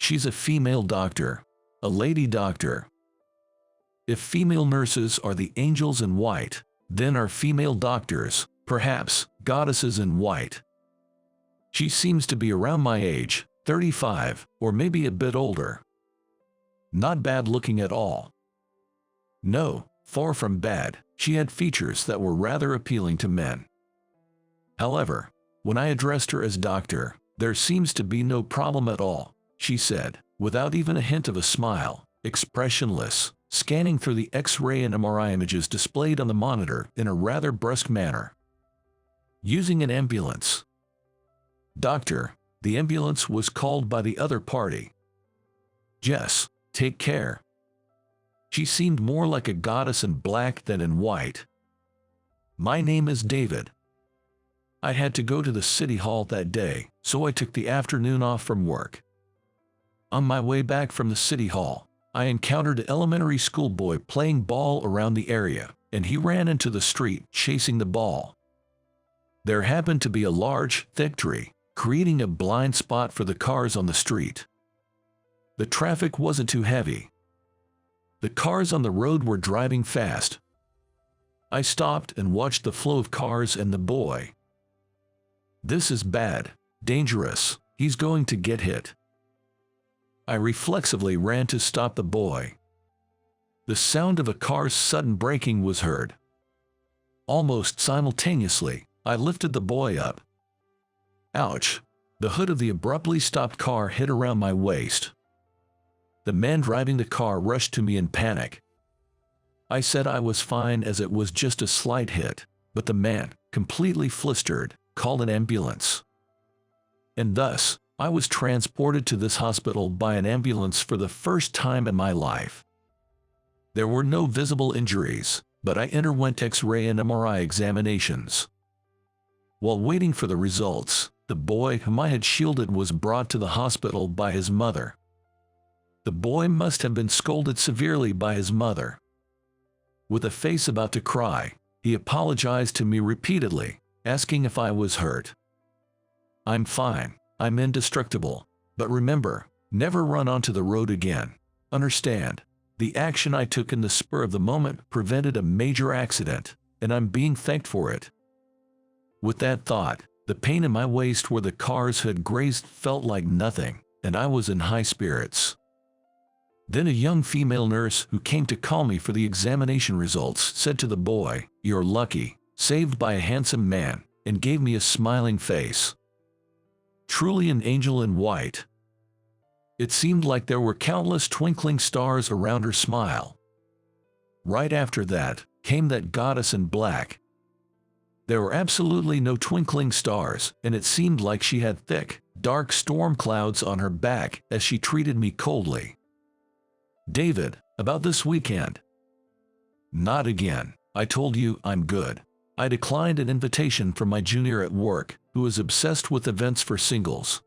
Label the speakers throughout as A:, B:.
A: She's a female doctor. A lady doctor. If female nurses are the angels in white, then are female doctors, perhaps, goddesses in white. She seems to be around my age, 35, or maybe a bit older. Not bad looking at all. No, far from bad. She had features that were rather appealing to men. However, when I addressed her as doctor, there seems to be no problem at all, she said, without even a hint of a smile, expressionless, scanning through the X-ray and MRI images displayed on the monitor in a rather brusque manner. Using an ambulance. Doctor, the ambulance was called by the other party. Jess, take care. She seemed more like a goddess in black than in white. My name is David. I had to go to the city hall that day, so I took the afternoon off from work. On my way back from the city hall, I encountered an elementary school boy playing ball around the area, and he ran into the street chasing the ball. There happened to be a large, thick tree, creating a blind spot for the cars on the street. The traffic wasn't too heavy. The cars on the road were driving fast. I stopped and watched the flow of cars and the boy. This is bad, dangerous, he's going to get hit. I reflexively ran to stop the boy. The sound of a car's sudden braking was heard. Almost simultaneously, I lifted the boy up. Ouch! The hood of the abruptly stopped car hit around my waist. The man driving the car rushed to me in panic. I said I was fine as it was just a slight hit, but the man, completely flustered, called an ambulance. And thus, I was transported to this hospital by an ambulance for the first time in my life. There were no visible injuries, but I underwent X-ray and MRI examinations. While waiting for the results, the boy whom I had shielded was brought to the hospital by his mother. The boy must have been scolded severely by his mother. With a face about to cry, he apologized to me repeatedly, asking if I was hurt. I'm fine, I'm indestructible, but remember, never run onto the road again. Understand, the action I took in the spur of the moment prevented a major accident, and I'm being thanked for it. With that thought, the pain in my waist where the cars had grazed felt like nothing, and I was in high spirits. Then a young female nurse who came to call me for the examination results said to the boy, "You're lucky, saved by a handsome man," and gave me a smiling face. Truly an angel in white. It seemed like there were countless twinkling stars around her smile. Right after that, came that goddess in black. There were absolutely no twinkling stars, and it seemed like she had thick, dark storm clouds on her back as she treated me coldly. "David, about this weekend?" "Not again. I told you I'm good." I declined an invitation from my junior at work, who is obsessed with events for singles.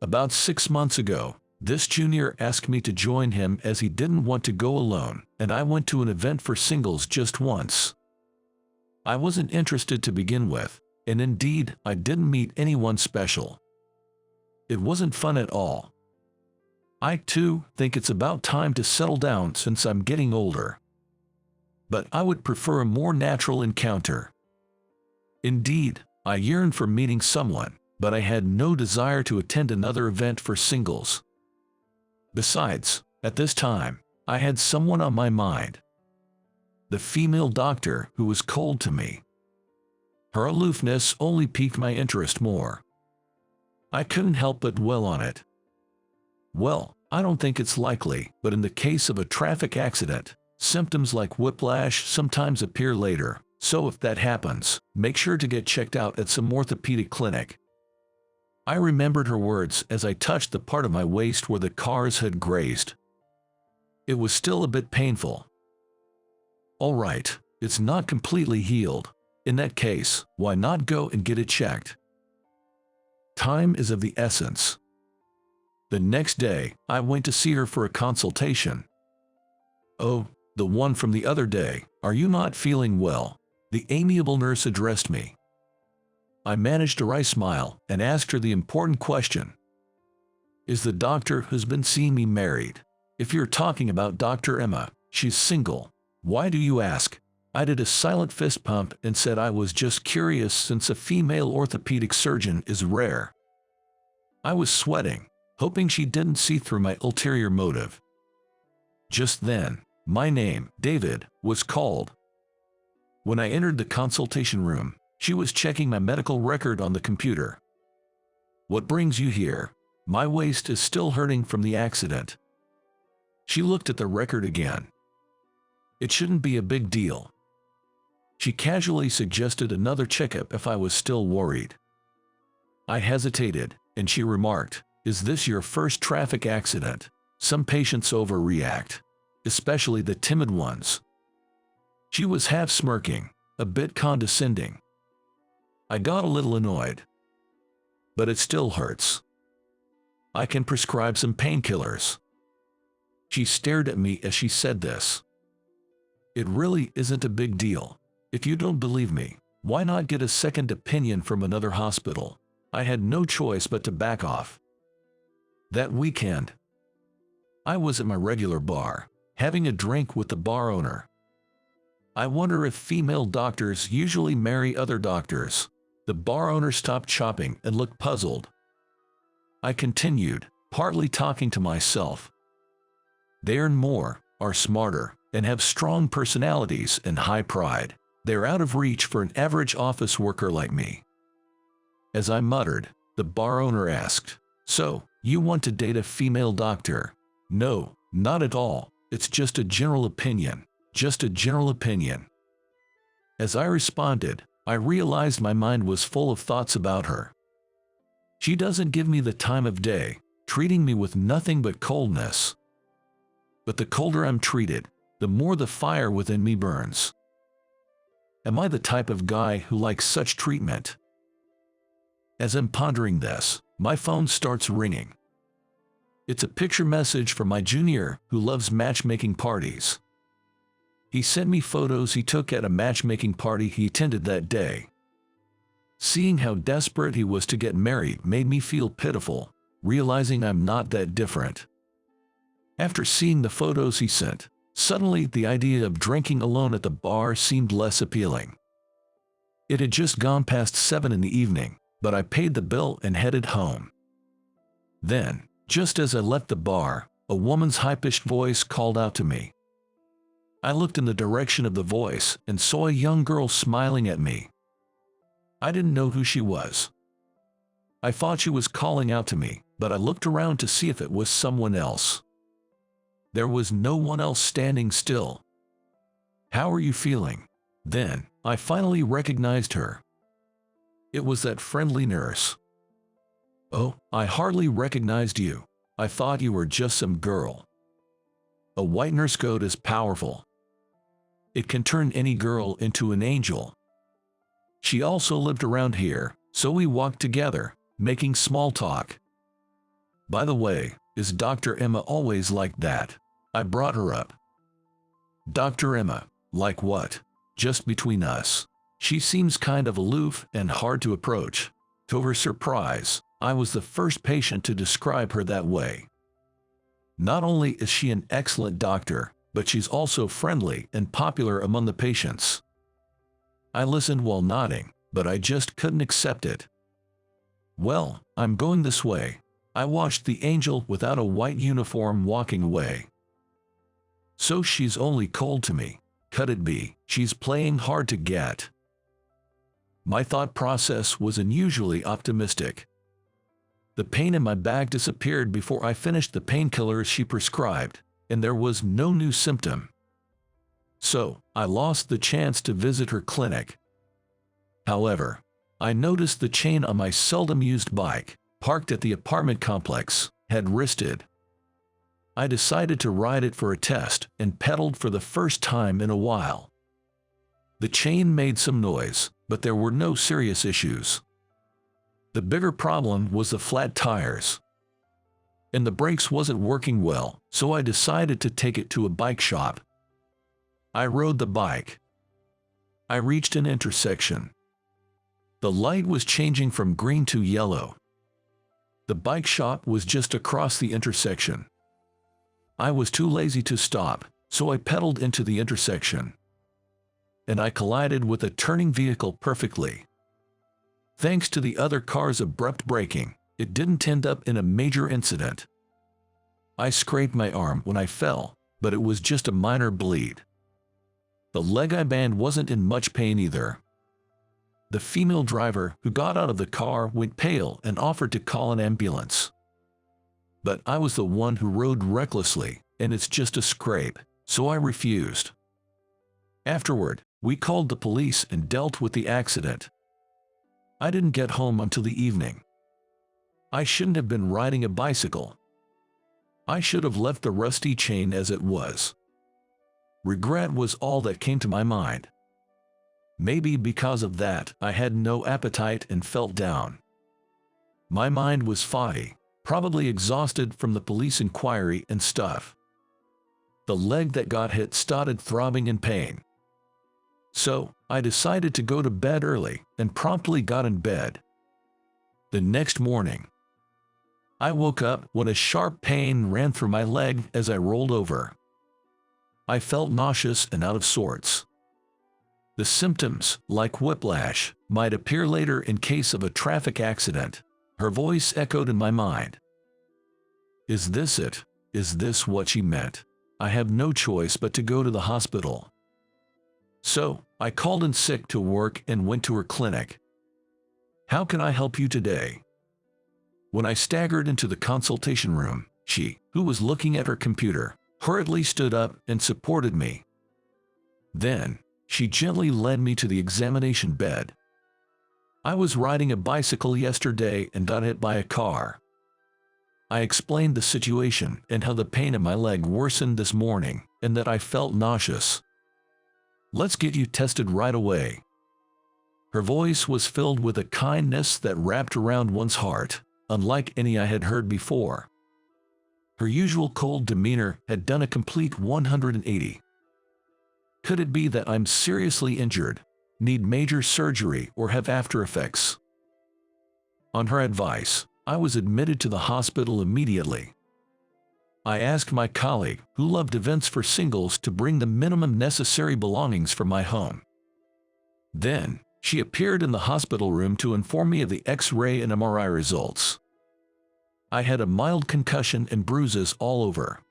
A: About 6 months ago, this junior asked me to join him as he didn't want to go alone, and I went to an event for singles just once. I wasn't interested to begin with, and indeed, I didn't meet anyone special. It wasn't fun at all. I, too, think it's about time to settle down since I'm getting older. But I would prefer a more natural encounter. Indeed, I yearned for meeting someone, but I had no desire to attend another event for singles. Besides, at this time, I had someone on my mind. The female doctor who was cold to me. Her aloofness only piqued my interest more. I couldn't help but dwell on it. Well, I don't think it's likely, but in the case of a traffic accident, symptoms like whiplash sometimes appear later, so if that happens, make sure to get checked out at some orthopedic clinic. I remembered her words as I touched the part of my waist where the cars had grazed. It was still a bit painful. All right, it's not completely healed. In that case, why not go and get it checked? Time is of the essence. The next day, I went to see her for a consultation. "Oh, the one from the other day, are you not feeling well?" the amiable nurse addressed me. I managed a wry smile and asked her the important question. is the doctor who's been seeing me married. If you're talking about Dr. Emma, she's single. Why do you ask? I did a silent fist pump and said I was just curious since a female orthopedic surgeon is rare. I was sweating, hoping she didn't see through my ulterior motive. Just then, my name, David, was called. When I entered the consultation room, she was checking my medical record on the computer. What brings you here? My waist is still hurting from the accident. She looked at the record again. It shouldn't be a big deal. She casually suggested another checkup if I was still worried. I hesitated, and she remarked, "Is this your first traffic accident? Some patients overreact, especially the timid ones." She was half smirking, a bit condescending. I got a little annoyed. "But it still hurts. I can prescribe some painkillers." She stared at me as she said this. "It really isn't a big deal. If you don't believe me, why not get a second opinion from another hospital?" I had no choice but to back off. That weekend, I was at my regular bar, having a drink with the bar owner. I wonder if female doctors usually marry other doctors. The bar owner stopped chopping and looked puzzled. I continued, partly talking to myself. They earn more, are smarter, and have strong personalities and high pride. They're out of reach for an average office worker like me. As I muttered, the bar owner asked, "So, you want to date a female doctor?" "No, not at all. It's just a general opinion. Just a general opinion." As I responded, I realized my mind was full of thoughts about her. She doesn't give me the time of day, treating me with nothing but coldness. But the colder I'm treated, the more the fire within me burns. Am I the type of guy who likes such treatment? As I'm pondering this, my phone starts ringing. It's a picture message from my junior who loves matchmaking parties. He sent me photos he took at a matchmaking party he attended that day. Seeing how desperate he was to get married made me feel pitiful, realizing I'm not that different. After seeing the photos he sent, suddenly the idea of drinking alone at the bar seemed less appealing. It had just gone past 7 in the evening, but I paid the bill and headed home. Then, just as I left the bar, a woman's high-pitched voice called out to me. I looked in the direction of the voice and saw a young girl smiling at me. I didn't know who she was. I thought she was calling out to me, but I looked around to see if it was someone else. There was no one else standing still. "How are you feeling?" Then, I finally recognized her. It was that friendly nurse. "Oh, I hardly recognized you. I thought you were just some girl." A white nurse coat is powerful. It can turn any girl into an angel. She also lived around here, so we walked together, making small talk. "By the way, is Dr. Emma always like that?" I brought her up. "Dr. Emma, like what?" "Just between us. She seems kind of aloof and hard to approach." To her surprise, I was the first patient to describe her that way. Not only is she an excellent doctor, but she's also friendly and popular among the patients. I listened while nodding, but I just couldn't accept it. "Well, I'm going this way." I watched the angel without a white uniform walking away. So she's only cold to me. Could it be she's playing hard to get? My thought process was unusually optimistic. The pain in my back disappeared before I finished the painkillers she prescribed, and there was no new symptom. So, I lost the chance to visit her clinic. However, I noticed the chain on my seldom used bike, parked at the apartment complex, had wristed. I decided to ride it for a test and pedaled for the first time in a while. The chain made some noise, but there were no serious issues. The bigger problem was the flat tires. And the brakes wasn't working well, so I decided to take it to a bike shop. I rode the bike. I reached an intersection. The light was changing from green to yellow. The bike shop was just across the intersection. I was too lazy to stop, so I pedaled into the intersection. And I collided with a turning vehicle perfectly. Thanks to the other car's abrupt braking, it didn't end up in a major incident. I scraped my arm when I fell, but it was just a minor bleed. The leg I band wasn't in much pain either. The female driver who got out of the car went pale and offered to call an ambulance. But I was the one who rode recklessly, and it's just a scrape, so I refused. Afterward, we called the police and dealt with the accident. I didn't get home until the evening. I shouldn't have been riding a bicycle. I should have left the rusty chain as it was. Regret was all that came to my mind. Maybe because of that, I had no appetite and felt down. My mind was foggy, probably exhausted from the police inquiry and stuff. The leg that got hit started throbbing in pain. So, I decided to go to bed early and promptly got in bed. The next morning, I woke up when a sharp pain ran through my leg as I rolled over. I felt nauseous and out of sorts. The symptoms, like whiplash, might appear later in case of a traffic accident. Her voice echoed in my mind. Is this it? Is this what she meant? I have no choice but to go to the hospital. So, I called in sick to work and went to her clinic. How can I help you today? When I staggered into the consultation room, she, who was looking at her computer, hurriedly stood up and supported me. Then, she gently led me to the examination bed. I was riding a bicycle yesterday and got hit by a car. I explained the situation and how the pain in my leg worsened this morning and that I felt nauseous. Let's get you tested right away. Her voice was filled with a kindness that wrapped around one's heart, unlike any I had heard before. Her usual cold demeanor had done a complete 180. Could it be that I'm seriously injured, need major surgery, or have after effects? On her advice, I was admitted to the hospital immediately. I asked my colleague, who loved events for singles, to bring the minimum necessary belongings for my home. Then, she appeared in the hospital room to inform me of the X-ray and MRI results. I had a mild concussion and bruises all over.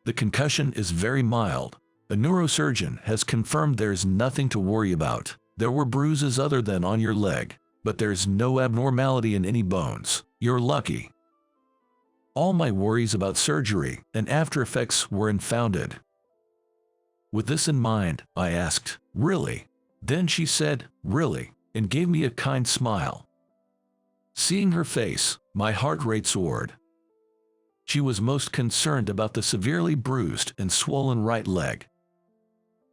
A: The concussion is very mild. A neurosurgeon has confirmed there's nothing to worry about. There were bruises other than on your leg, but there's no abnormality in any bones. You're lucky. All my worries about surgery and after effects were unfounded. With this in mind, I asked, "Really?" Then she said, "Really?" and gave me a kind smile. Seeing her face, my heart rate soared. She was most concerned about the severely bruised and swollen right leg.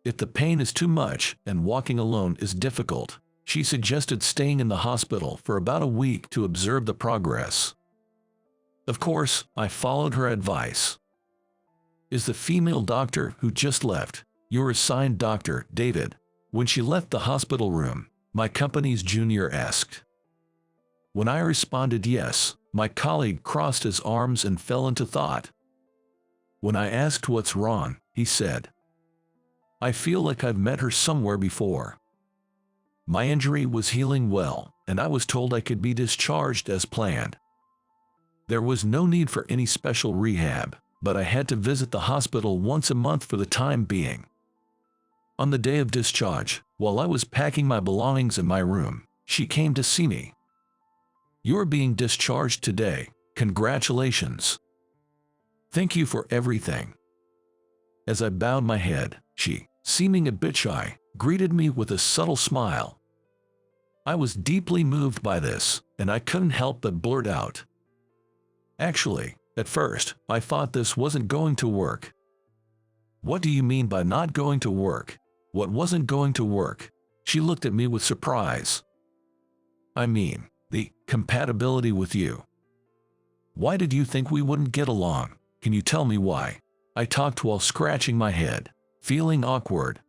A: If the pain is too much and walking alone is difficult, she suggested staying in the hospital for about a week to observe the progress. Of course, I followed her advice. Is the female doctor who just left your assigned doctor, David? When she left the hospital room, my company's junior asked. When I responded yes, my colleague crossed his arms and fell into thought. When I asked what's wrong, he said, "I feel like I've met her somewhere before." My injury was healing well, and I was told I could be discharged as planned. There was no need for any special rehab, but I had to visit the hospital once a month for the time being. On the day of discharge, while I was packing my belongings in my room, she came to see me. "You're being discharged today. Congratulations. Thank you for everything." As I bowed my head, she, seeming a bit shy, greeted me with a subtle smile. I was deeply moved by this, and I couldn't help but blurt out. Actually, at first, I thought this wasn't going to work. "What do you mean by not going to work? What wasn't going to work?" She looked at me with surprise. "I mean, the compatibility with you. Why did you think we wouldn't get along? Can you tell me why?" I talked while scratching my head, feeling awkward.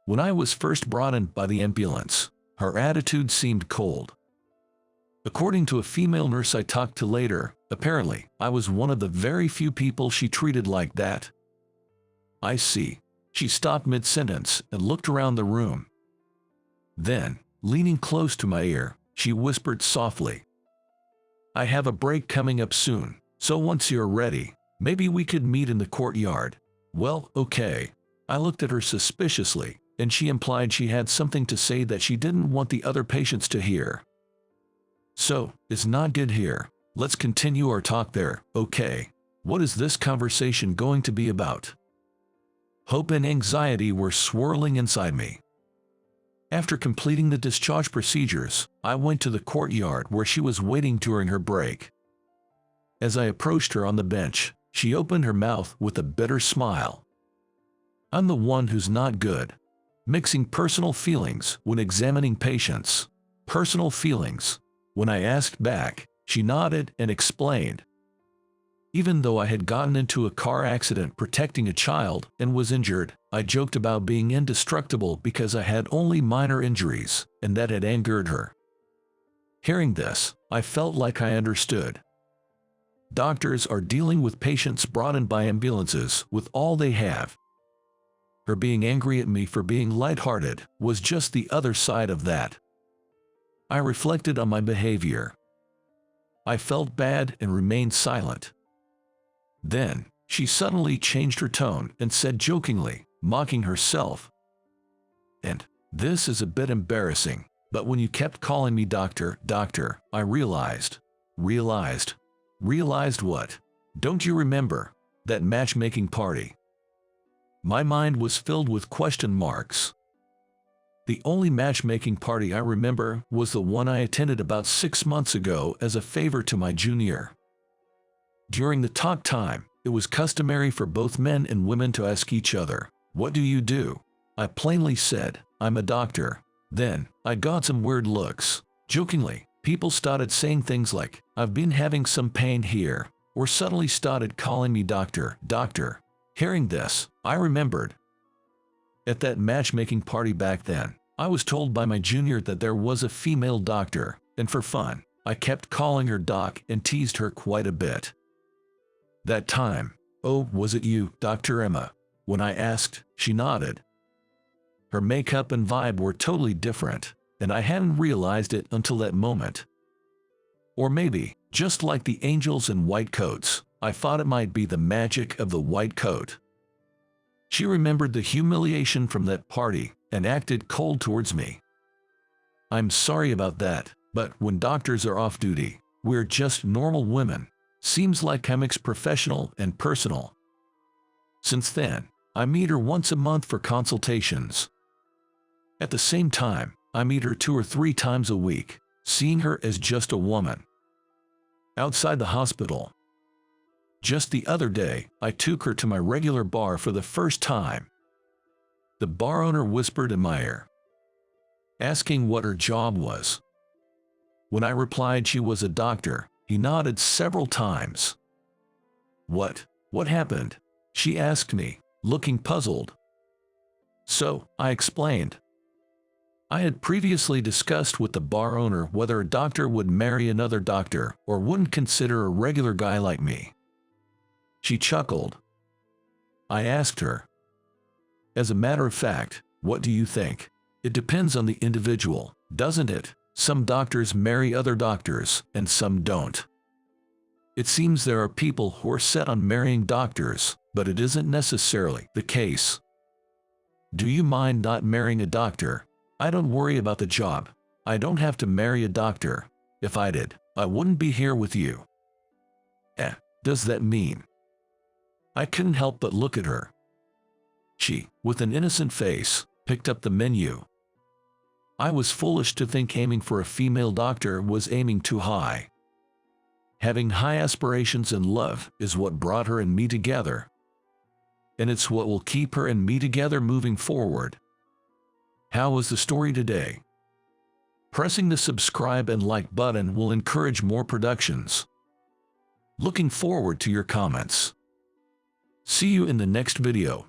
A: When I was first brought in by the ambulance, her attitude seemed cold. According to a female nurse I talked to later, apparently, I was one of the very few people she treated like that. I see. She stopped mid-sentence and looked around the room. Then, leaning close to my ear, she whispered softly, "I have a break coming up soon, so once you're ready, maybe we could meet in the courtyard." Well, okay. I looked at her suspiciously, and she implied she had something to say that she didn't want the other patients to hear. So, it's not good here. Let's continue our talk there, okay? What is this conversation going to be about? Hope and anxiety were swirling inside me. After completing the discharge procedures, I went to the courtyard where she was waiting during her break. As I approached her on the bench, she opened her mouth with a bitter smile. I'm the one who's not good. Mixing personal feelings when examining patients. Personal feelings. When I asked back, she nodded and explained. Even though I had gotten into a car accident protecting a child and was injured, I joked about being indestructible because I had only minor injuries, and that had angered her. Hearing this, I felt like I understood. Doctors are dealing with patients brought in by ambulances with all they have. Her being angry at me for being lighthearted was just the other side of that. I reflected on my behavior. I felt bad and remained silent. Then, she suddenly changed her tone and said jokingly, mocking herself, "And this is a bit embarrassing, but when you kept calling me doctor, I realized what? Don't you remember that matchmaking party?" My mind was filled with question marks. The only matchmaking party I remember was the one I attended about 6 months ago as a favor to my junior. During the talk time, it was customary for both men and women to ask each other, "What do you do?" I plainly said, "I'm a doctor." Then, I got some weird looks. Jokingly, people started saying things like, "I've been having some pain here," or suddenly started calling me doctor. Hearing this, I remembered. At that matchmaking party back then, I was told by my junior that there was a female doctor, and for fun, I kept calling her doc and teased her quite a bit. That time, "Oh, was it you, Dr. Emma?" When I asked, she nodded. Her makeup and vibe were totally different, and I hadn't realized it until that moment. Or maybe, just like the angels in white coats, I thought it might be the magic of the white coat. She remembered the humiliation from that party and acted cold towards me. I'm sorry about that, but when doctors are off duty, we're just normal women. Seems like I'm professional and personal. Since then, I meet her once a month for consultations. At the same time, I meet her 2 or 3 times a week, seeing her as just a woman. Outside the hospital. Just the other day, I took her to my regular bar for the first time. The bar owner whispered in my ear, asking what her job was. When I replied she was a doctor, he nodded several times. What happened?" she asked me, looking puzzled. So, I explained. I had previously discussed with the bar owner whether a doctor would marry another doctor or wouldn't consider a regular guy like me. She chuckled. I asked her, "As a matter of fact, what do you think? It depends on the individual, doesn't it? Some doctors marry other doctors, and some don't. It seems there are people who are set on marrying doctors, but it isn't necessarily the case. Do you mind not marrying a doctor? I don't worry about the job. I don't have to marry a doctor. If I did, I wouldn't be here with you." Does that mean? I couldn't help but look at her. She, with an innocent face, picked up the menu. I was foolish to think aiming for a female doctor was aiming too high. Having high aspirations in love is what brought her and me together. And it's what will keep her and me together moving forward. How was the story today? Pressing the subscribe and like button will encourage more productions. Looking forward to your comments. See you in the next video.